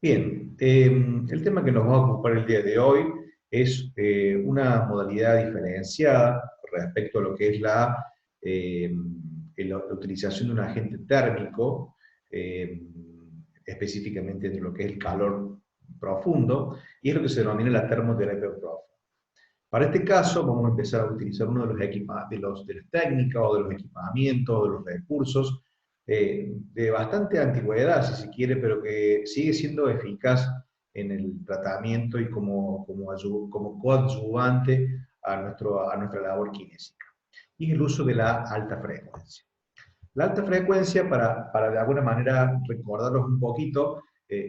Bien, el tema que nos va a ocupar el día de hoy es una modalidad diferenciada respecto a lo que es eh, la utilización de un agente térmico, eh, específicamente de lo que es el calor profundo, y es lo que se denomina la termoterapia profunda. Para este caso vamos a empezar a utilizar uno de los de las técnicas o de los equipamientos, de los recursos de bastante antigüedad, si se quiere, pero que sigue siendo eficaz en el tratamiento y como coadyuvante a nuestra labor kinésica. Y el uso de la alta frecuencia. La alta frecuencia, para de alguna manera recordarlos un poquito,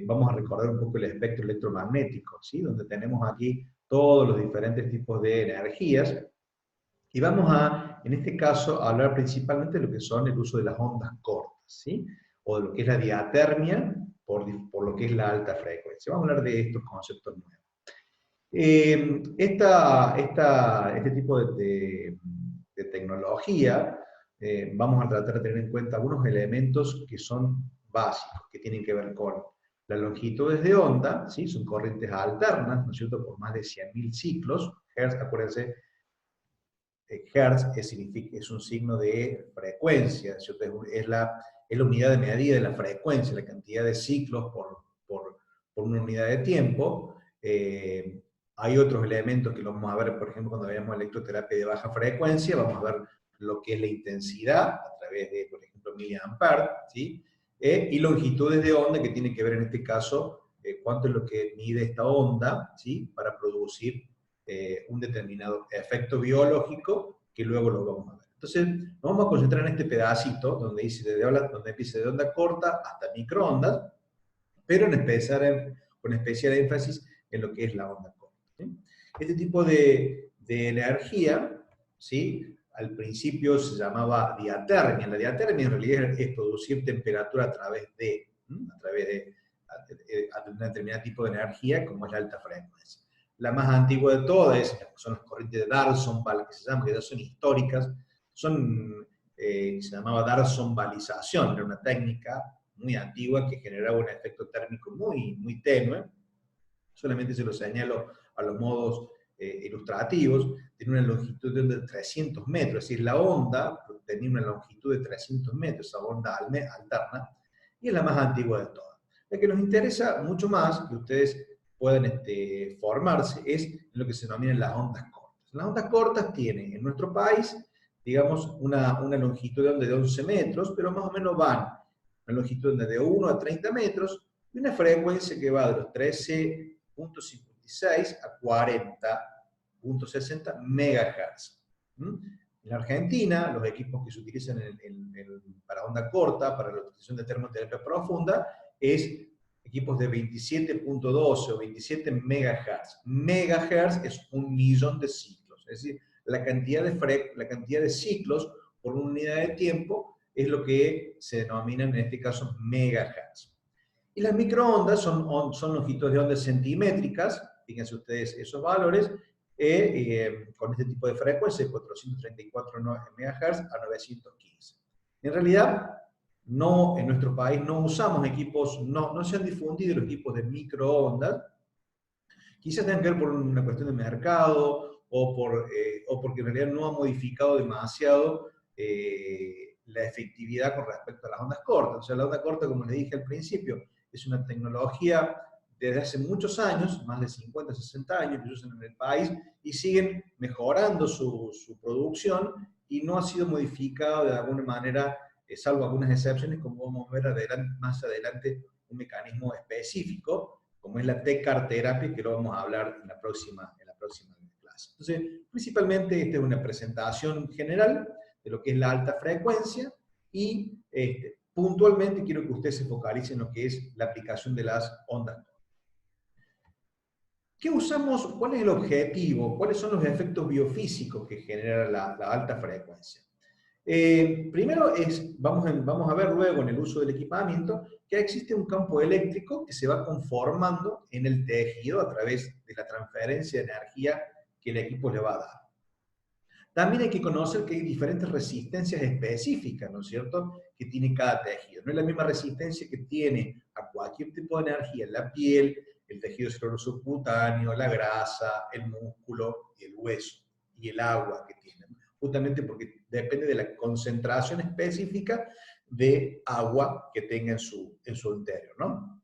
vamos a recordar un poco el espectro electromagnético, ¿sí? Donde tenemos aquí todos los diferentes tipos de energías, y vamos a, en este caso, a hablar principalmente de lo que son el uso de las ondas cortas, ¿sí? O de lo que es la diatermia por lo que es la alta frecuencia. Vamos a hablar de estos conceptos nuevos. Este tipo de tecnología, vamos a tratar de tener en cuenta algunos elementos que son básicos, que tienen que ver con las longitudes de onda, ¿sí? Son corrientes alternas, ¿no es cierto?, por más de 100.000 ciclos. Hertz, acuérdense, Hertz es un signo de frecuencia, ¿cierto? Es la unidad de medida de la frecuencia, la cantidad de ciclos por una unidad de tiempo. Hay otros elementos que lo vamos a ver, por ejemplo, cuando veamos electroterapia de baja frecuencia, vamos a ver lo que es la intensidad a través de, por ejemplo, miliamperes, ¿sí? Y longitudes de onda, que tiene que ver en este caso cuánto es lo que mide esta onda, ¿sí? Para producir un determinado efecto biológico que luego lo vamos a ver. Entonces, nos vamos a concentrar en este pedacito donde dice de onda corta hasta microondas, pero con especial énfasis en lo que es la onda corta, ¿sí? Este tipo de energía, ¿sí? Al principio se llamaba diatermia. La diatermia en realidad es producir temperatura a través de un determinado tipo de energía, como es la alta frecuencia. La más antigua de todas son las corrientes de Darsonval, que se llaman, que ya son históricas, se llamaba Darsonvalización, era una técnica muy antigua que generaba un efecto térmico muy tenue. Solamente se lo señalo a los modos ilustrativos. Tiene una longitud de 300 metros, es decir, la onda tenía una longitud de 300 metros, esa onda alterna, y es la más antigua de todas. La que nos interesa mucho más, que ustedes puedan formarse, es en lo que se denominan las ondas cortas. Las ondas cortas tienen en nuestro país, digamos, una longitud de onda de 11 metros, pero más o menos van una longitud de 1 a 30 metros y una frecuencia que va de los 13.56 a 40.60 MHz. En Argentina, los equipos que se utilizan para onda corta, para la utilización de termoterapia profunda, es equipos de 27.12 o 27 MHz. Megahertz es 1.000.000 de ciclos, es decir, la cantidad de ciclos por una unidad de tiempo es lo que se denominan en este caso megahertz. Y las microondas son longitudes de ondas centimétricas, fíjense ustedes esos valores, con este tipo de frecuencia, de 434 MHz a 915. En realidad, en nuestro país no usamos equipos, no se han difundido los equipos de microondas, quizás tengan que ver por una cuestión de mercado o porque en realidad no ha modificado demasiado la efectividad con respecto a las ondas cortas. O sea, la onda corta, como les dije al principio, es una tecnología desde hace muchos años, más de 50, 60 años, que usan en el país, y siguen mejorando su producción y no ha sido modificado de alguna manera, salvo algunas excepciones, como vamos a ver más adelante, un mecanismo específico, como es la TCAR terapia, que lo vamos a hablar en la próxima clase. Entonces, principalmente esta es una presentación general de lo que es la alta frecuencia y puntualmente quiero que usted se focalice en lo que es la aplicación de las ondas. ¿Qué usamos? ¿Cuál es el objetivo? ¿Cuáles son los efectos biofísicos que genera la alta frecuencia? Primero vamos a ver luego en el uso del equipamiento que existe un campo eléctrico que se va conformando en el tejido a través de la transferencia de energía que el equipo le va a dar. También hay que conocer que hay diferentes resistencias específicas, ¿no es cierto?, que tiene cada tejido. No es la misma resistencia que tiene a cualquier tipo de energía la piel, el tejido celular subcutáneo, la grasa, el músculo y el hueso, y el agua que tienen. Justamente porque depende de la concentración específica de agua que tenga en su interior, ¿no?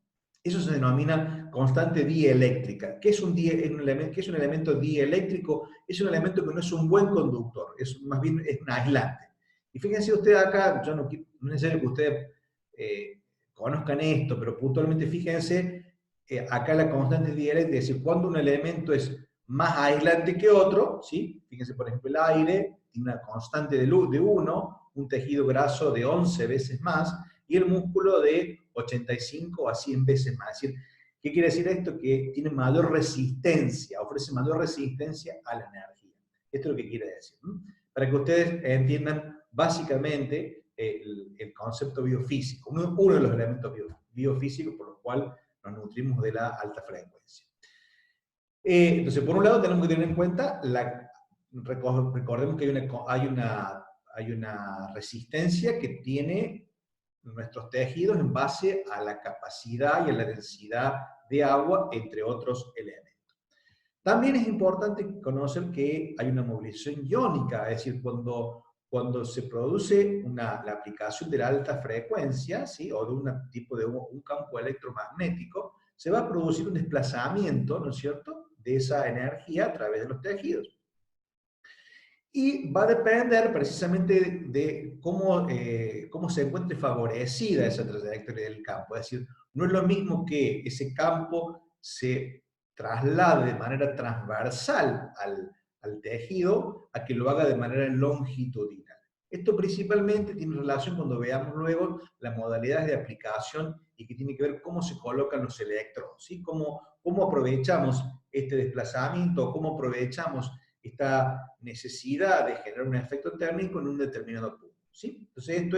Eso se denomina constante dieléctrica. ¿Qué es un elemento dieléctrico? Es un elemento que no es un buen conductor, más bien es un aislante. Y fíjense ustedes acá, yo no es necesario que ustedes conozcan esto, pero puntualmente fíjense, acá la constante dieléctrica, es decir, cuando un elemento es más aislante que otro, ¿sí? Fíjense, por ejemplo, el aire tiene una constante de 1, un tejido graso de 11 veces más, y el músculo de 85 a 100 veces más. Es decir, ¿qué quiere decir esto? Que tiene mayor resistencia, ofrece mayor resistencia a la energía. Esto es lo que quiere decir, ¿no? Para que ustedes entiendan básicamente el concepto biofísico, uno de los elementos biofísicos por los cuales nos nutrimos de la alta frecuencia. Entonces, por un lado tenemos que tener en cuenta, recordemos que hay una resistencia que tiene nuestros tejidos en base a la capacidad y a la densidad de agua, entre otros elementos. También es importante conocer que hay una movilización iónica, es decir, cuando se produce la aplicación de la alta frecuencia, ¿sí?, o de un tipo de un campo electromagnético, se va a producir un desplazamiento, ¿no es cierto?, de esa energía a través de los tejidos. Y va a depender precisamente de cómo se encuentre favorecida esa trayectoria del campo. Es decir, no es lo mismo que ese campo se traslade de manera transversal al tejido a que lo haga de manera longitudinal. Esto principalmente tiene relación cuando veamos luego las modalidades de aplicación y que tiene que ver cómo se colocan los electrodos, ¿sí? Cómo aprovechamos este desplazamiento, cómo aprovechamos esta necesidad de generar un efecto térmico en un determinado punto, ¿sí? Entonces esto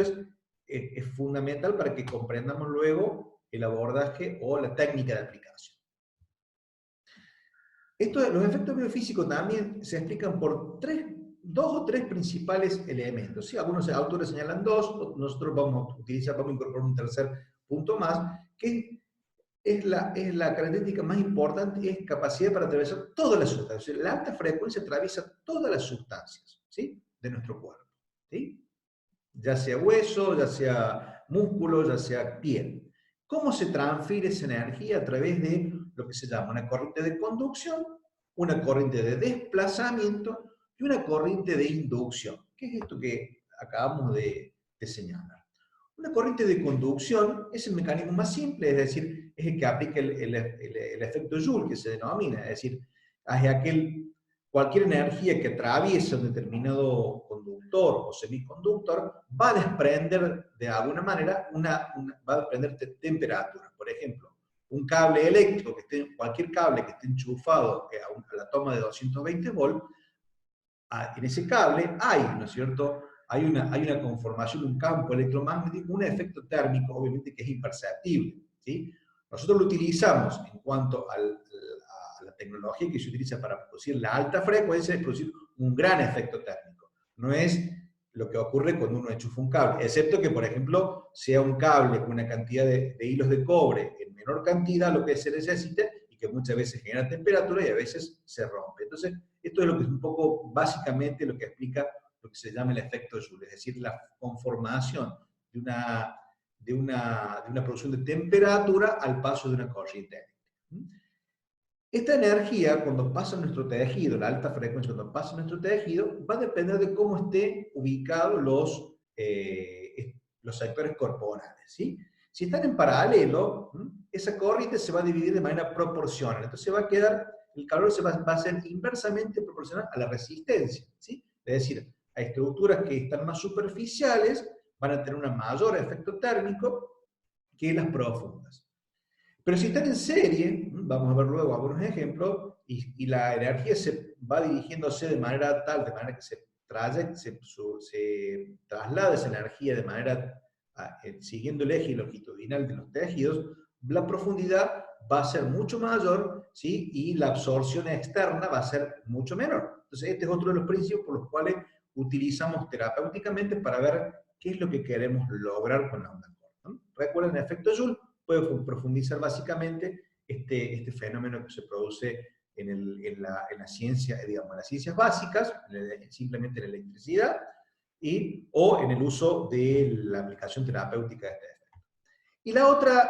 es fundamental para que comprendamos luego el abordaje o la técnica de aplicación. Los efectos biofísicos también se explican por dos o tres principales elementos, ¿sí? Algunos autores señalan dos, nosotros vamos a incorporar un tercer punto más, que es la característica más importante, es capacidad para atravesar todas las sustancias. La alta frecuencia atraviesa todas las sustancias, ¿sí?, de nuestro cuerpo, ¿sí?, ya sea hueso, ya sea músculo, ya sea piel. ¿Cómo se transfiere esa energía? A través de lo que se llama una corriente de conducción, una corriente de desplazamiento y una corriente de inducción. ¿Qué es esto que acabamos de señalar? Una corriente de conducción es el mecanismo más simple, es decir, es el que aplica el efecto Joule, que se denomina, es decir, cualquier energía que atraviesa un determinado conductor o semiconductor va a desprender de alguna manera, va a desprender temperatura. Por ejemplo, un cable eléctrico, cualquier cable que esté enchufado a la toma de 220 volts, en ese cable hay, ¿no es cierto?, hay una conformación, un campo electromagnético, un efecto térmico, obviamente, que es imperceptible, ¿sí? Nosotros lo utilizamos en cuanto a la tecnología que se utiliza para producir la alta frecuencia, es producir un gran efecto térmico. No es lo que ocurre cuando uno enchufa un cable, excepto que, por ejemplo, sea un cable con una cantidad de hilos de cobre en menor cantidad, lo que se necesita, y que muchas veces genera temperatura y a veces se rompe. Entonces, esto es lo que es un poco, básicamente, lo que explica lo que se llama el efecto Joule, es decir, la conformación de una producción de temperatura al paso de una corriente eléctrica. Esta energía, cuando pasa en nuestro tejido, la alta frecuencia cuando pasa en nuestro tejido, va a depender de cómo estén ubicados los sectores corporales, ¿sí? Si están en paralelo, esa corriente se va a dividir de manera proporcional. Entonces el calor va a ser inversamente proporcional a la resistencia, ¿sí? Es decir, a estructuras que están más superficiales van a tener un mayor efecto térmico que las profundas. Pero si están en serie, vamos a ver luego algunos ejemplos, y la energía se va dirigiéndose de manera tal, de manera que se traslada esa energía de manera siguiendo el eje longitudinal de los tejidos, la profundidad va a ser mucho mayor, ¿sí? Y la absorción externa va a ser mucho menor. Entonces, este es otro de los principios por los cuales utilizamos terapéuticamente para ver qué es lo que queremos lograr con la onda corta, ¿no? Recuerden, el efecto Joule puede profundizar básicamente este fenómeno que se produce en la ciencia, digamos, en las ciencias básicas, simplemente en la electricidad, o en el uso de la aplicación terapéutica de este efecto. Y la otra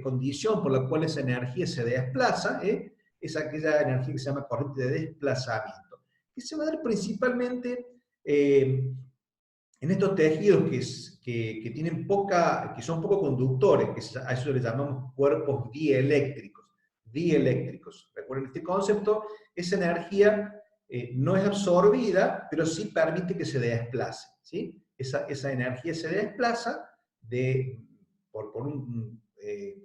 condición por la cual esa energía se desplaza es aquella energía que se llama corriente de desplazamiento, que se va a dar principalmente en estos tejidos que tienen que son poco conductores, a eso le llamamos cuerpos dieléctricos. Dieléctricos. Recuerden este concepto, esa energía no es absorbida, pero sí permite que se desplace, ¿sí? Esa energía se desplaza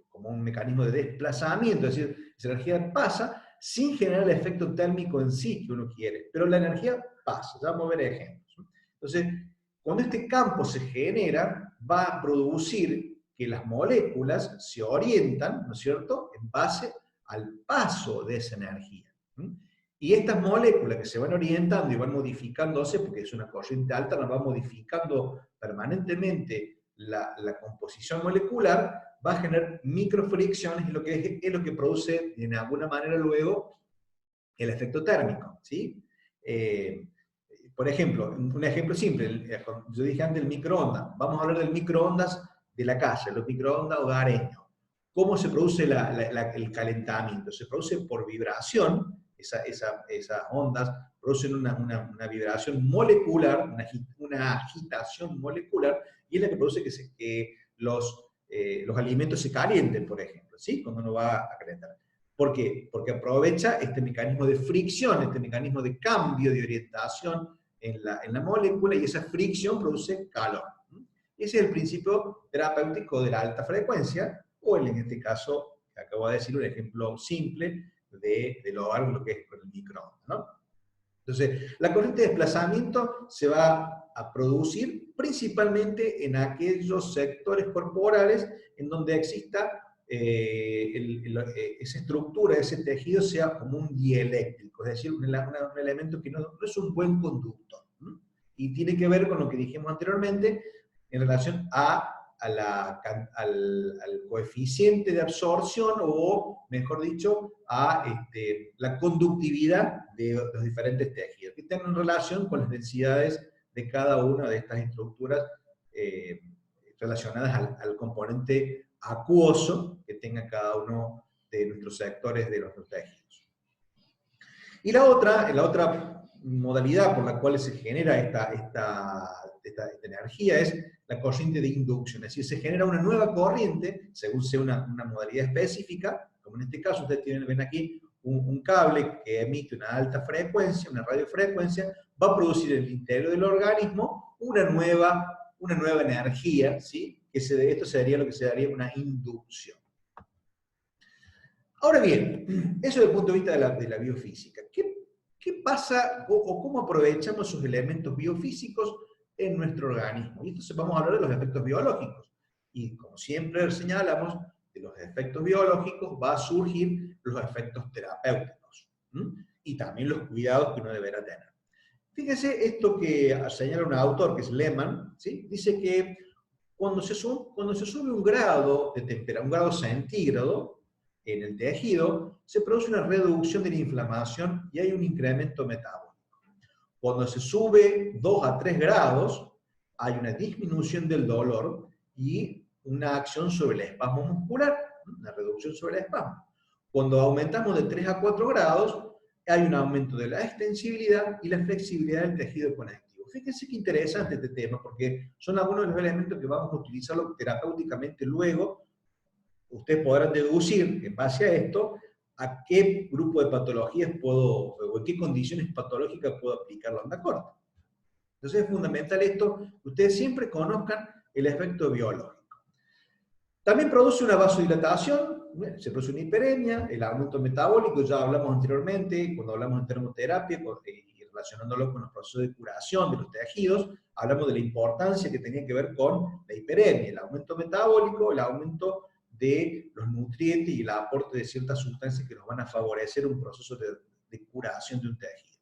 como un mecanismo de desplazamiento, es decir, esa energía pasa sin generar el efecto térmico en sí que uno quiere, pero la energía pasa. Ya vamos a ver ejemplos, ¿no? Entonces, cuando este campo se genera, va a producir que las moléculas se orientan, ¿no es cierto?, en base al paso de esa energía. Y estas moléculas que se van orientando y van modificándose, porque es una corriente alterna, va modificando permanentemente la composición molecular, va a generar microfricciones, y es lo que produce, de alguna manera, luego el efecto térmico, ¿sí? Por ejemplo, un ejemplo simple, yo dije antes el microondas, vamos a hablar del microondas de la casa, los microondas hogareños. ¿Cómo se produce el calentamiento? Se produce por vibración, esas ondas producen una vibración molecular, una agitación molecular, y es la que produce que los alimentos se calienten, por ejemplo, ¿sí? Cuando uno va a calentar. ¿Por qué? Porque aprovecha este mecanismo de fricción, este mecanismo de cambio de orientación en la molécula, y esa fricción produce calor. Ese es el principio terapéutico de la alta frecuencia, o en este caso, que acabo de decir, un ejemplo simple de lograr lo que es con el microondas, ¿no? Entonces, la corriente de desplazamiento se va a producir principalmente en aquellos sectores corporales en donde exista esa estructura, ese tejido sea como un dieléctrico, es decir, un elemento que no es un buen conductor. Y tiene que ver con lo que dijimos anteriormente en relación al coeficiente de absorción, o mejor dicho, a la conductividad de los diferentes tejidos, que tienen relación con las densidades de cada una de estas estructuras relacionadas al componente acuoso que tenga cada uno de nuestros sectores de nuestros tejidos. Y la otra modalidad por la cual se genera esta energía es la corriente de inducción, es decir, se genera una nueva corriente según sea una modalidad específica, como en este caso ustedes ven aquí un cable que emite una alta frecuencia, una radiofrecuencia, va a producir en el interior del organismo una nueva energía, ¿sí? Esto sería lo que se daría una inducción. Ahora bien, eso desde el punto de vista de la biofísica. ¿Qué pasa o cómo aprovechamos esos elementos biofísicos en nuestro organismo? Y entonces vamos a hablar de los efectos biológicos. Y como siempre señalamos, de los efectos biológicos va a surgir los efectos terapéuticos. Y también los cuidados que uno deberá tener. Fíjese esto que señala un autor que es Lehmann, ¿sí? Dice que cuando se sube un grado de temperatura, un grado centígrado en el tejido, se produce una reducción de la inflamación y hay un incremento metabólico. Cuando se sube 2 a 3 grados, hay una disminución del dolor y una acción sobre el espasmo muscular, una reducción sobre el espasmo. Cuando aumentamos de 3 a 4 grados, hay un aumento de la extensibilidad y la flexibilidad del tejido conectivo. Fíjense qué interesante este tema, porque son algunos de los elementos que vamos a utilizarlo terapéuticamente luego. Ustedes podrán deducir, en base a esto, a qué grupo de patologías o en qué condiciones patológicas puedo aplicar la onda corta. Entonces es fundamental esto, que ustedes siempre conozcan el efecto biológico. También produce una vasodilatación, se produce una hiperemia, el aumento metabólico, ya hablamos anteriormente, cuando hablamos de termoterapia, y relacionándolo con los procesos de curación de los tejidos, hablamos de la importancia que tenía que ver con la hiperemia, el aumento metabólico, el aumento de los nutrientes y el aporte de ciertas sustancias que nos van a favorecer un proceso de curación de un tejido.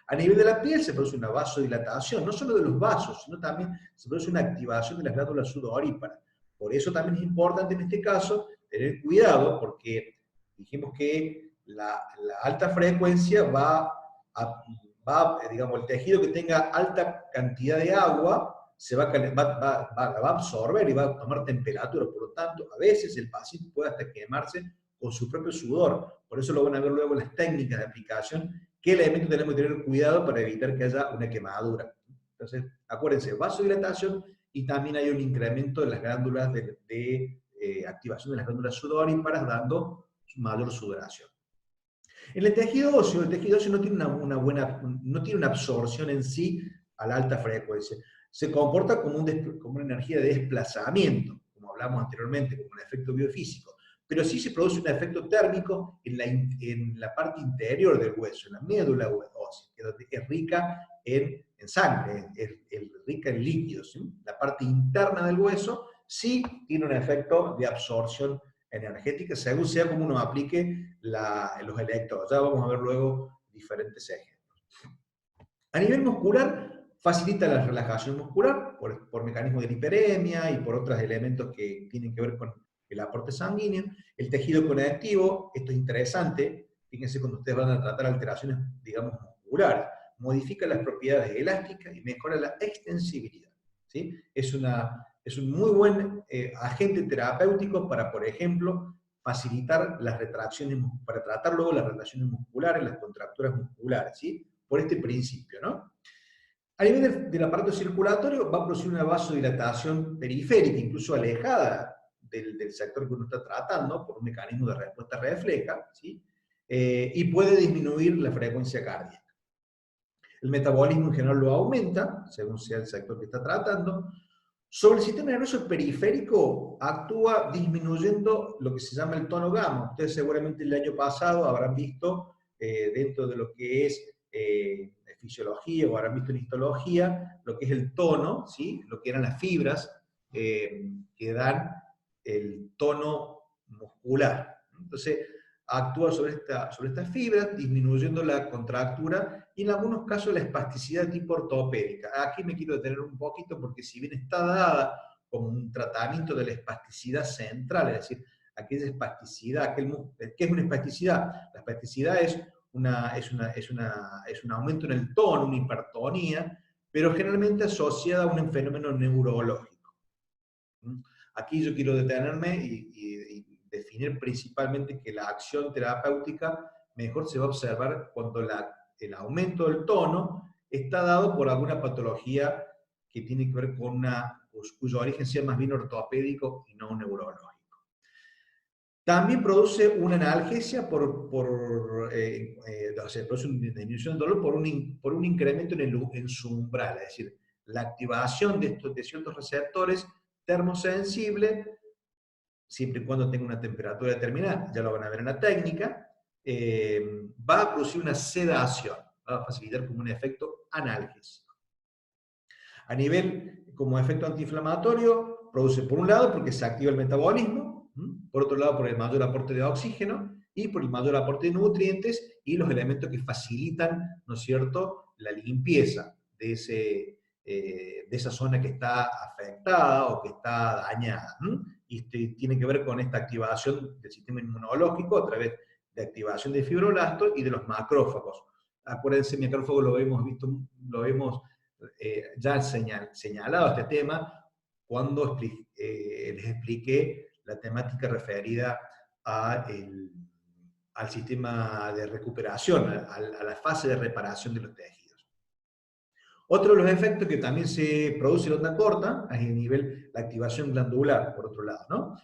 A nivel de la piel se produce una vasodilatación, no solo de los vasos, sino también se produce una activación de las glándulas sudoríparas. Por eso también es importante en este caso tener cuidado, porque dijimos que la alta frecuencia digamos, el tejido que tenga alta cantidad de agua se va a absorber y va a tomar temperatura, por lo tanto, a veces el paciente puede hasta quemarse con su propio sudor. Por eso lo van a ver luego en las técnicas de aplicación, qué elementos tenemos que tener cuidado para evitar que haya una quemadura. Entonces, acuérdense, vasodilatación y también hay un incremento de las glándulas de activación de las glándulas sudoríparas, dando mayor sudoración. En el tejido óseo no tiene no tiene una absorción en sí a la alta frecuencia. Se comporta como una energía de desplazamiento, como hablamos anteriormente, como un efecto biofísico, pero sí se produce un efecto térmico en la parte interior del hueso, en la médula ósea, que es rica en sangre, es rica en líquidos, ¿sí? La parte interna del hueso sí tiene un efecto de absorción energética, según sea como uno aplique los electrodos. Ya vamos a ver luego diferentes ejemplos. A nivel muscular, facilita la relajación muscular por mecanismo de la hiperemia y por otros elementos que tienen que ver con el aporte sanguíneo. El tejido conectivo, esto es interesante, fíjense cuando ustedes van a tratar alteraciones, digamos, musculares, modifica las propiedades elásticas y mejora la extensibilidad, ¿sí? Es un muy buen agente terapéutico para, por ejemplo, facilitar las retracciones, para tratar luego las retracciones musculares, las contracturas musculares, ¿sí? Por este principio, ¿no? A nivel del aparato circulatorio va a producir una vasodilatación periférica, incluso alejada del sector que uno está tratando, por un mecanismo de respuesta refleja, ¿sí? Y puede disminuir la frecuencia cardíaca. El metabolismo en general lo aumenta, según sea el sector que está tratando. Sobre el sistema nervioso periférico actúa disminuyendo lo que se llama el tono gamma. Ustedes seguramente el año pasado habrán visto dentro de lo que es fisiología o habrán visto en histología lo que es el tono, ¿sí? Lo que eran las fibras que dan el tono muscular. Entonces, actúa sobre estas fibras, disminuyendo la contractura y en algunos casos la espasticidad tipo ortopédica. Aquí me quiero detener un poquito porque si bien está dada como un tratamiento de la espasticidad central, es decir, aquella espasticidad, ¿qué es una espasticidad? La espasticidad es un aumento en el tono, una hipertonía, pero generalmente asociada a un fenómeno neurológico. Aquí yo quiero detenerme y definir principalmente que la acción terapéutica mejor se va a observar cuando el aumento del tono está dado por alguna patología que tiene que ver con cuyo origen sea más bien ortopédico y no neurológico. También produce una analgesia o sea, produce una disminución del dolor por un incremento en su umbral, es decir, la activación de ciertos receptores termosensibles, siempre y cuando tenga una temperatura determinada, ya lo van a ver en la técnica, va a producir una sedación, va a facilitar como un efecto analgésico. A nivel, como efecto antiinflamatorio, produce por un lado porque se activa el metabolismo, por otro lado por el mayor aporte de oxígeno y por el mayor aporte de nutrientes y los elementos que facilitan, ¿no es cierto?, la limpieza de esa zona que está afectada o que está dañada. Y tiene que ver con esta activación del sistema inmunológico a través de activación de fibroblastos y de los macrófagos. Acuérdense, macrófagos lo hemos ya señalado este tema cuando les expliqué la temática referida al sistema de recuperación, a la fase de reparación de los tejidos. Otro de los efectos que también se produce en onda corta es el nivel de activación glandular, por otro lado, ¿no?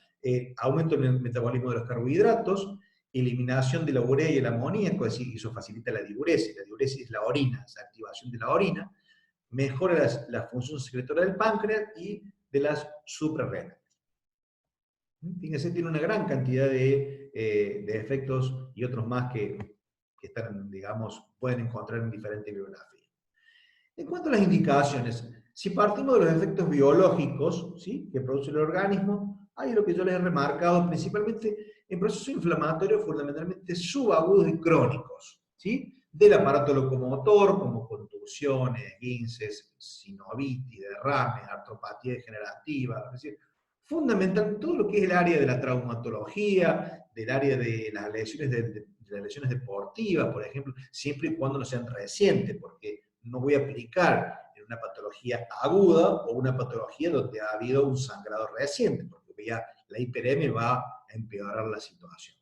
Aumento en el metabolismo de los carbohidratos, eliminación de la urea y el amoníaco, es decir, eso facilita la diuresis. La diuresis es la orina, es la activación de la orina, mejora la función secretora del páncreas y de las suprarrenales. Fíjense, tiene una gran cantidad de efectos y otros más que están, digamos, pueden encontrar en diferentes bibliografías. En cuanto a las indicaciones, si partimos de los efectos biológicos, ¿sí?, que produce el organismo, hay lo que yo les he remarcado principalmente en procesos inflamatorios fundamentalmente subagudos y crónicos, ¿sí? Del aparato locomotor, como contusiones, esguinces, sinovitis, derrames, artropatía degenerativa, es decir, fundamentalmente todo lo que es el área de la traumatología, del área de las lesiones, de las lesiones deportivas, por ejemplo, siempre y cuando no sean recientes, porque no voy a aplicar en una patología aguda o una patología donde ha habido un sangrado reciente, porque ya la hiperemia va a empeorar la situación.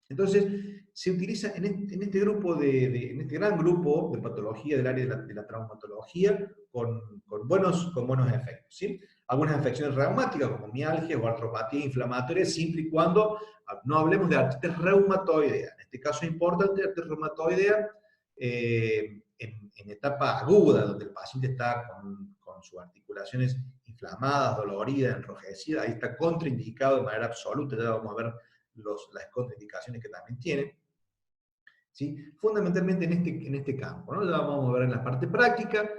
Entonces, se utiliza en este grupo en este gran grupo de patología del área de la traumatología con buenos efectos, ¿sí? Algunas afecciones reumáticas como mialgia o artropatía inflamatoria, siempre y cuando no hablemos de artritis reumatoidea. En este caso es importante artritis reumatoidea en etapa aguda, donde el paciente está con sus articulaciones inflamadas, doloridas, enrojecidas, ahí está contraindicado de manera absoluta, ya vamos a ver las contraindicaciones que también tiene, ¿sí? Fundamentalmente en este campo, ¿no? Ya vamos a ver en la parte práctica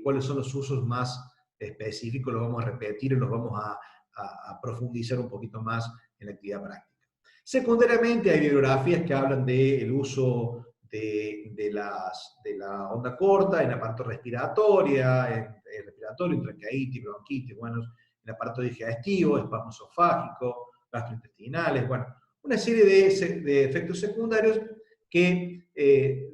cuáles son los usos más específicos, los vamos a repetir y los vamos a profundizar un poquito más en la actividad práctica. Secundariamente hay bibliografías que hablan del uso de la onda corta en aparato respiratoria, en respiratorio, en traqueitis, bronquitis, bueno, en aparato digestivo, espasmo esofágico, gastrointestinales, bueno, una serie de efectos secundarios que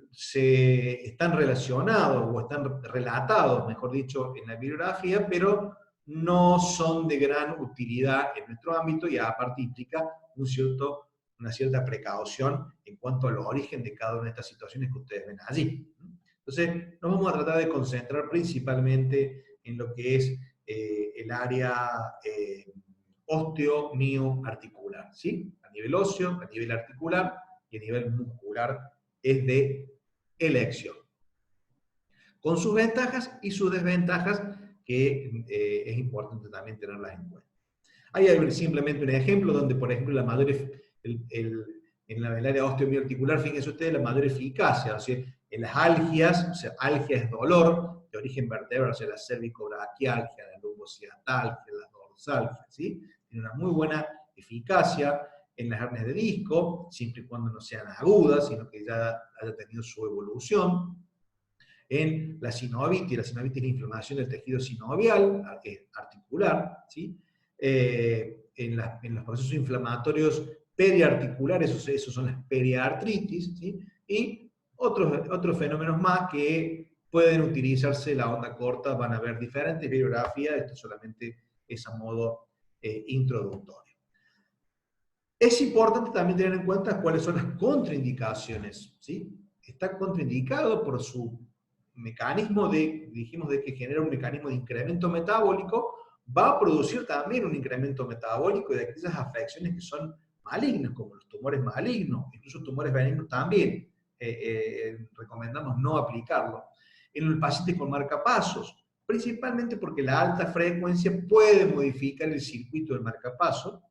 se están relacionados o están relatados, mejor dicho, en la bibliografía, pero no son de gran utilidad en nuestro ámbito y aparte implica una cierta precaución en cuanto al origen de cada una de estas situaciones que ustedes ven allí. Entonces, nos vamos a tratar de concentrar principalmente en lo que es el área osteomioarticular, ¿sí? A nivel óseo, a nivel articular y a nivel muscular es de elección. Con sus ventajas y sus desventajas que es importante también tenerlas en cuenta. Hay simplemente un ejemplo donde, por ejemplo, la mayor, en el área osteomioarticular, fíjense ustedes, la mayor eficacia, o sea, en las algias, o sea, algia es dolor de origen vertebral, o sea, la cervicobraquialgia, la lumbociatalgia, la dorsalgia, ¿sí? Tiene una muy buena eficacia en las hernias de disco, siempre y cuando no sean agudas, sino que ya haya tenido su evolución. En la sinovitis es la inflamación del tejido sinovial, articular, ¿sí? En los procesos inflamatorios periarticulares, o sea, esos son las periartritis, ¿sí? Y otros fenómenos más que pueden utilizarse la onda corta, van a haber diferentes bibliografías, esto solamente es a modo introductorio. Es importante también tener en cuenta cuáles son las contraindicaciones, ¿sí? Está contraindicado por su mecanismo dijimos de que genera un mecanismo de incremento metabólico, va a producir también un incremento metabólico de aquellas afecciones que son malignas, como los tumores malignos, incluso tumores benignos también. Recomendamos no aplicarlo. En el paciente con marcapasos, principalmente porque la alta frecuencia puede modificar el circuito del marcapaso,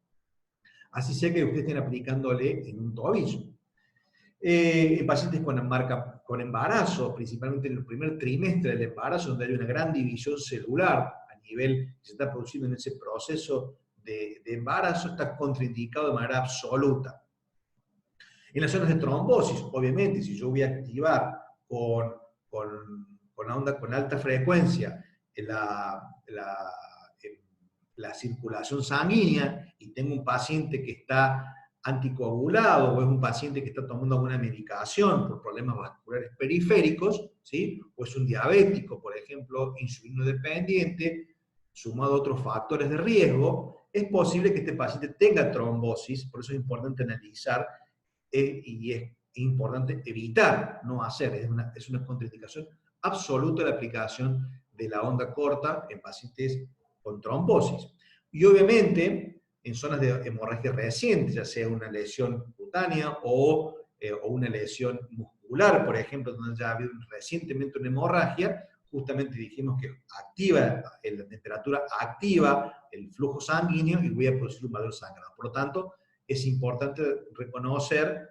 así sea que ustedes estén aplicándole en un tobillo. En pacientes con embarazo, principalmente en el primer trimestre del embarazo, donde hay una gran división celular a nivel que se está produciendo en ese proceso de embarazo, está contraindicado de manera absoluta. En las zonas de trombosis, obviamente, si yo voy a activar con la onda con alta frecuencia la circulación sanguínea y tengo un paciente que está anticoagulado o es un paciente que está tomando alguna medicación por problemas vasculares periféricos, ¿sí? O es un diabético, por ejemplo, insulino dependiente, sumado a otros factores de riesgo, es posible que este paciente tenga trombosis, por eso es importante analizar y es importante evitar, no hacer, es una contraindicación absoluta la aplicación de la onda corta en pacientes con trombosis. Y obviamente, en zonas de hemorragia reciente, ya sea una lesión cutánea o una lesión muscular, por ejemplo, donde ya ha habido recientemente una hemorragia, justamente dijimos que la temperatura activa el flujo sanguíneo y voy a producir un mayor sangrado. Por lo tanto, es importante reconocer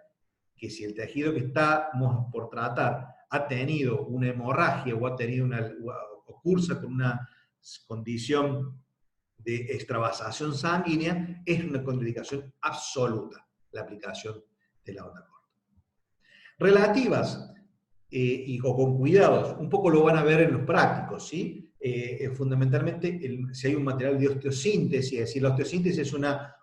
que si el tejido que estamos por tratar ha tenido una hemorragia o ha tenido o cursa con una condición de extravasación sanguínea, es una contraindicación absoluta la aplicación de la onda corta. Relativas o con cuidados, un poco lo van a ver en los prácticos, ¿sí? Fundamentalmente, si hay un material de osteosíntesis, es decir, la osteosíntesis es una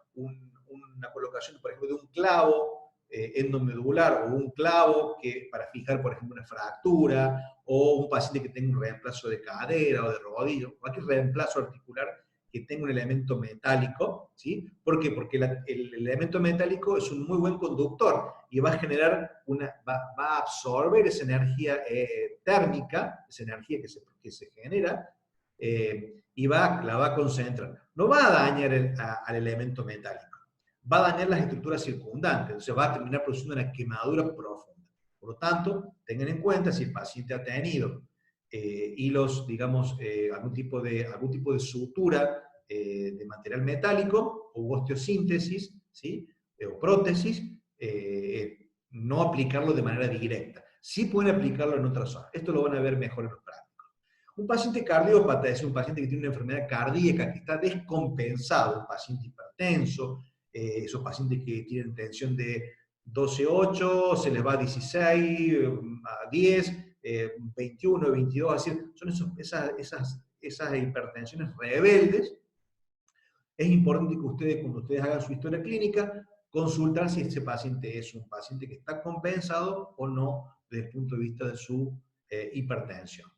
colocación, por ejemplo, de un clavo endomedular o un clavo para fijar, por ejemplo, una fractura, o un paciente que tenga un reemplazo de cadera o de rodillo, cualquier reemplazo articular que tenga un elemento metálico, ¿sí? ¿Por qué? Porque el elemento metálico es un muy buen conductor y va a generar va a absorber esa energía térmica, esa energía que se genera, y la va a concentrar. No va a dañar al elemento metálico, va a dañar las estructuras circundantes, entonces va a terminar produciendo una quemadura profunda. Por lo tanto, tengan en cuenta si el paciente ha tenido hilos, digamos, algún tipo de sutura de material metálico o osteosíntesis, ¿sí? O prótesis, no aplicarlo de manera directa. Sí pueden aplicarlo en otras zonas. Esto lo van a ver mejor en los prácticos. Un paciente cardiópata es un paciente que tiene una enfermedad cardíaca que está descompensado, un paciente hipertenso, esos pacientes que tienen tensión de 12,8, se les va a 16, a 10, 21, 22, es decir, son esas hipertensiones rebeldes. Es importante que ustedes, cuando ustedes hagan su historia clínica, consultar si ese paciente es un paciente que está compensado o no desde el punto de vista de su hipertensión.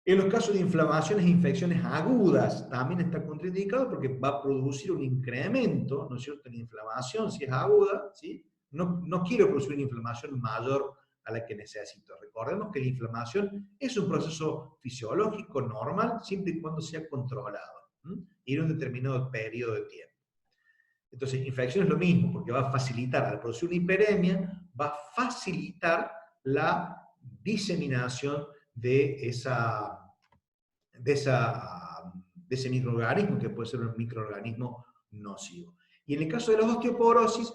En los casos de inflamaciones e infecciones agudas, también está contraindicado porque va a producir un incremento, ¿no es cierto?, en inflamación, si es aguda, ¿sí? No quiero producir una inflamación mayor a la que necesito. Recordemos que la inflamación es un proceso fisiológico normal, siempre y cuando sea controlado, y en un determinado periodo de tiempo. Entonces, infección es lo mismo, porque va a facilitar, al producir una hiperemia, va a facilitar la diseminación de ese microorganismo, que puede ser un microorganismo nocivo. Y en el caso de la osteoporosis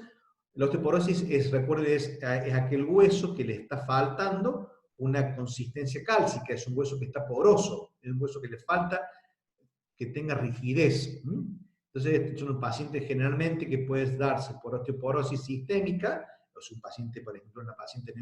recuerden, es aquel hueso que le está faltando una consistencia cálcica, es un hueso que está poroso, es un hueso que le falta que tenga rigidez. Entonces, estos son pacientes generalmente que pueden darse por osteoporosis sistémica, es un paciente, por ejemplo, una paciente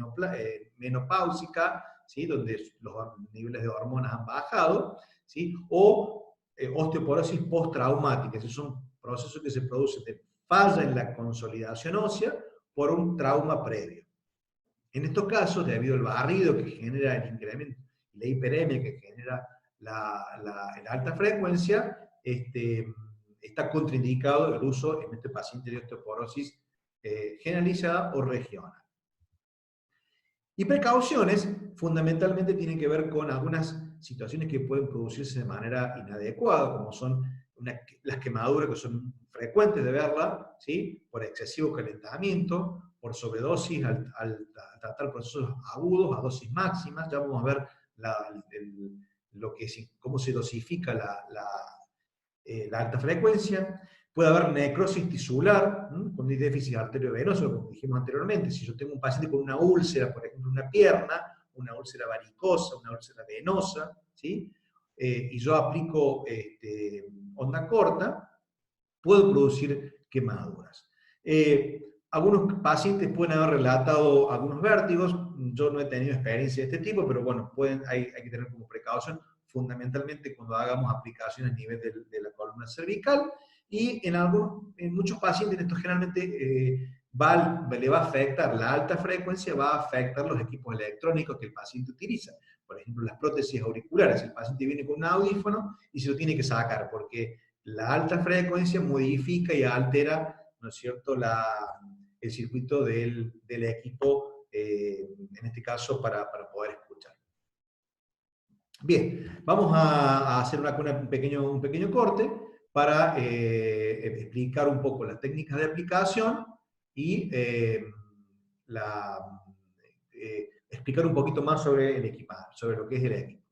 menopáusica, ¿sí?, donde los niveles de hormonas han bajado, ¿sí?, o osteoporosis postraumática. Esos son procesos que se producen de falla en la consolidación ósea por un trauma previo. En estos casos, debido al barrido que genera el incremento y la hiperemia que genera la alta frecuencia, está contraindicado el uso en este paciente de osteoporosis generalizada o regional. Y precauciones fundamentalmente tienen que ver con algunas situaciones que pueden producirse de manera inadecuada, como son las quemaduras, que son frecuentes de verla, ¿sí?, por excesivo calentamiento, por sobredosis al tratar procesos agudos a dosis máximas. Ya vamos a ver cómo se dosifica la alta frecuencia. Puede haber necrosis tisular, con déficit arteriovenoso, como dijimos anteriormente. Si yo tengo un paciente con una úlcera, por ejemplo, en una pierna, una úlcera varicosa, una úlcera venosa, ¿sí?, y yo aplico onda corta, puedo producir quemaduras. Algunos pacientes pueden haber relatado algunos vértigos. Yo no he tenido experiencia de este tipo, pero bueno, hay que tener como precaución, fundamentalmente cuando hagamos aplicaciones a nivel de la columna cervical. Y en muchos pacientes esto generalmente le va a afectar la alta frecuencia, va a afectar los equipos electrónicos que el paciente utiliza. Por ejemplo, las prótesis auriculares. El paciente viene con un audífono y se lo tiene que sacar porque la alta frecuencia modifica y altera, ¿no es cierto?, el circuito del equipo, en este caso, para poder escuchar. Bien, vamos a hacer un pequeño corte para explicar un poco las técnicas de aplicación y explicar un poquito más sobre el equipado, sobre lo que es el equipo.